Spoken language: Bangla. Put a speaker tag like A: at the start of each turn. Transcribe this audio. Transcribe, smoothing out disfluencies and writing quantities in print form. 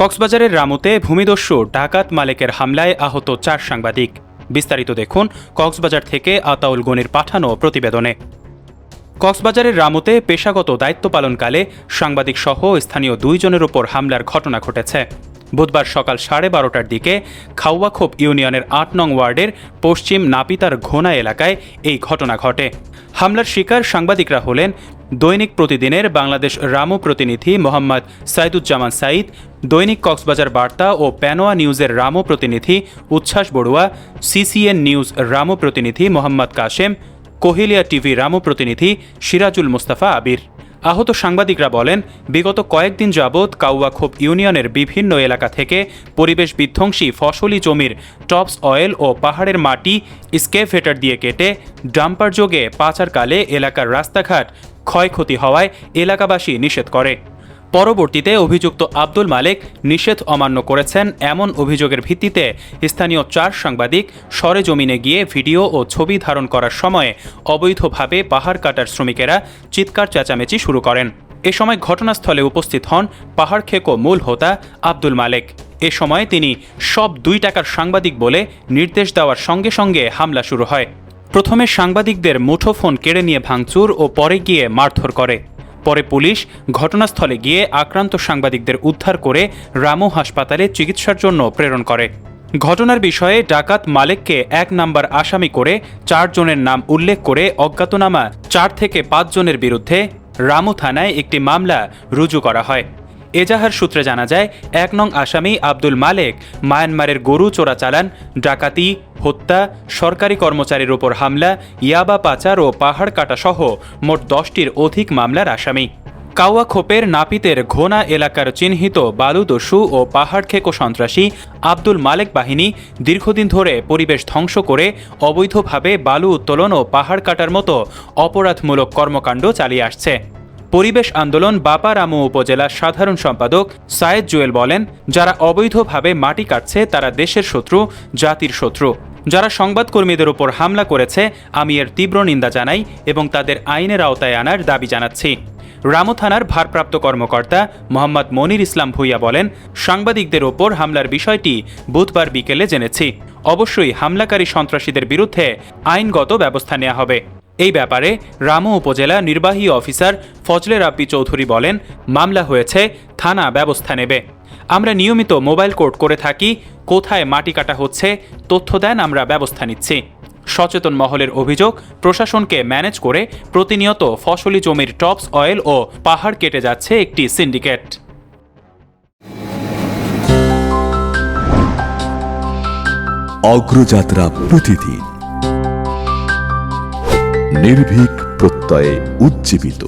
A: কক্সবাজারের রামুতে ভূমিদস্যু ডাকাত মালেকের হামলায় আহত 4 সাংবাদিক। বিস্তারিত দেখুন কক্সবাজার থেকে আতাউল গনির পাঠানো প্রতিবেদনে। কক্সবাজারের রামুতে পেশাগত দায়িত্ব পালনকালে সাংবাদিক সহ স্থানীয় 2 জনের ওপর হামলার ঘটনা ঘটেছে। বুধবার সকাল 12:30টার দিকে খাওয়াখোপ ইউনিয়নের 8 নং ওয়ার্ডের পশ্চিম নাপিতার ঘোনা এলাকায় এই ঘটনা ঘটে। হামলার শিকার সাংবাদিকরা হলেন দৈনিক প্রতিদিনের বাংলাদেশ রামু প্রতিনিধি মোহাম্মদ সাইদুজ্জামান সাইদ, দৈনিক কক্সবাজার বার্তা ও প্যানোয়া নিউজের রামু প্রতিনিধি উচ্ছ্বাস বড়ুয়া, সিসিএন নিউজ রামু প্রতিনিধি মোহাম্মদ কাশেম, কোহিলিয়া টিভি রামু প্রতিনিধি সিরাজুল মুস্তাফা আবির। আহত সাংবাদিকরা বলেন, বিগত কয়েকদিন যাবৎ কাউয়াখোপ ইউনিয়নের বিভিন্ন এলাকা থেকে পরিবেশ বিধ্বংসী ফসলি জমির টপস অয়েল ও পাহাড়ের মাটি স্কেভেটার দিয়ে কেটে ডাম্পার যোগে পাচারকালে এলাকার রাস্তাঘাট ক্ষয়ক্ষতি হওয়ায় এলাকাবাসী নিষেধ করে। পরবর্তীতে অভিযুক্ত আব্দুল মালেক নিষেধ অমান্য করেছেন এমন অভিযোগের ভিত্তিতে স্থানীয় 4 সাংবাদিক সরেজমিনে গিয়ে ভিডিও ও ছবি ধারণ করার সময় অবৈধভাবে পাহাড় কাটার শ্রমিকেরা চিৎকার চেঁচামেচি শুরু করেন। এ সময় ঘটনাস্থলে উপস্থিত হন পাহাড় খেকো মূল হোতা আব্দুল মালেক। এ সময় তিনি সব 2 টাকার সাংবাদিক বলে নির্দেশ দেওয়ার সঙ্গে সঙ্গে হামলা শুরু হয়। প্রথমে সাংবাদিকদের মুঠোফোন কেড়ে নিয়ে ভাঙচুর ও পরে গিয়ে মারধর করে। পরে পুলিশ ঘটনাস্থলে গিয়ে আক্রান্ত সাংবাদিকদের উদ্ধার করে রামু হাসপাতালে চিকিৎসার জন্য প্রেরণ করে। ঘটনার বিষয়ে ডাকাত মালেককে 1 নম্বর আসামি করে 4 জনের নাম উল্লেখ করে অজ্ঞাতনামা 4 থেকে 5 জনের বিরুদ্ধে রামু থানায় একটি মামলা রুজু করা হয়। এজাহার সূত্রে জানা যায়, 1 নং আসামি আব্দুল মালেক মায়ানমারের গরু চোরাচালান, ডাকাতি, হত্যা, সরকারি কর্মচারীর ওপর হামলা, ইয়াবা পাচার ও পাহাড় কাটা সহ মোট 10টির অধিক মামলার আসামি। কাওয়াখোপের নাপিতের ঘোনা এলাকার চিহ্নিত বালুদস্যু ও পাহাড় খেকো সন্ত্রাসী আব্দুল মালেক বাহিনী দীর্ঘদিন ধরে পরিবেশ ধ্বংস করে অবৈধভাবে বালু উত্তোলন ও পাহাড় কাটার মতো অপরাধমূলক কর্মকাণ্ড চালিয়ে আসছে। পরিবেশ আন্দোলন বাপা রামু উপজেলা সাধারণ সম্পাদক সায়েদ জুয়েল বলেন, যারা অবৈধভাবে মাটি কাটছে তারা দেশের শত্রু, জাতির শত্রু। যারা সংবাদকর্মীদের উপর হামলা করেছে আমি এর তীব্র নিন্দা জানাই এবং তাদের আইনের আওতায় আনার দাবি জানাচ্ছি। রামু থানার ভারপ্রাপ্ত কর্মকর্তা মোহাম্মদ মনির ইসলাম ভুইয়া বলেন, সাংবাদিকদের ওপর হামলার বিষয়টি বুধবার বিকেলে জেনেছি। অবশ্যই হামলাকারী সন্ত্রাসীদের বিরুদ্ধে আইনগত ব্যবস্থা নেওয়া হবে। এই ব্যাপারে রামু উপজেলা নির্বাহী অফিসার ফজলে রাব্বি চৌধুরী বলেন, মামলা হয়েছে, থানা ব্যবস্থা নেবে। আমরা নিয়মিত মোবাইল কোর্ট করে থাকি, কোথায় মাটি কাটা হচ্ছে তথ্য দেন, আমরা ব্যবস্থা নিচ্ছি। সচেতন মহলের অভিযোগ, প্রশাসনকে ম্যানেজ করে প্রতিনিয়ত ফসলি জমির টপস অয়েল ও পাহাড় কেটে যাচ্ছে একটি সিন্ডিকেট।
B: অগ্রযাত্রা প্রতিদিন, নির্ভীক প্রত্যয়ে উজ্জীবিত।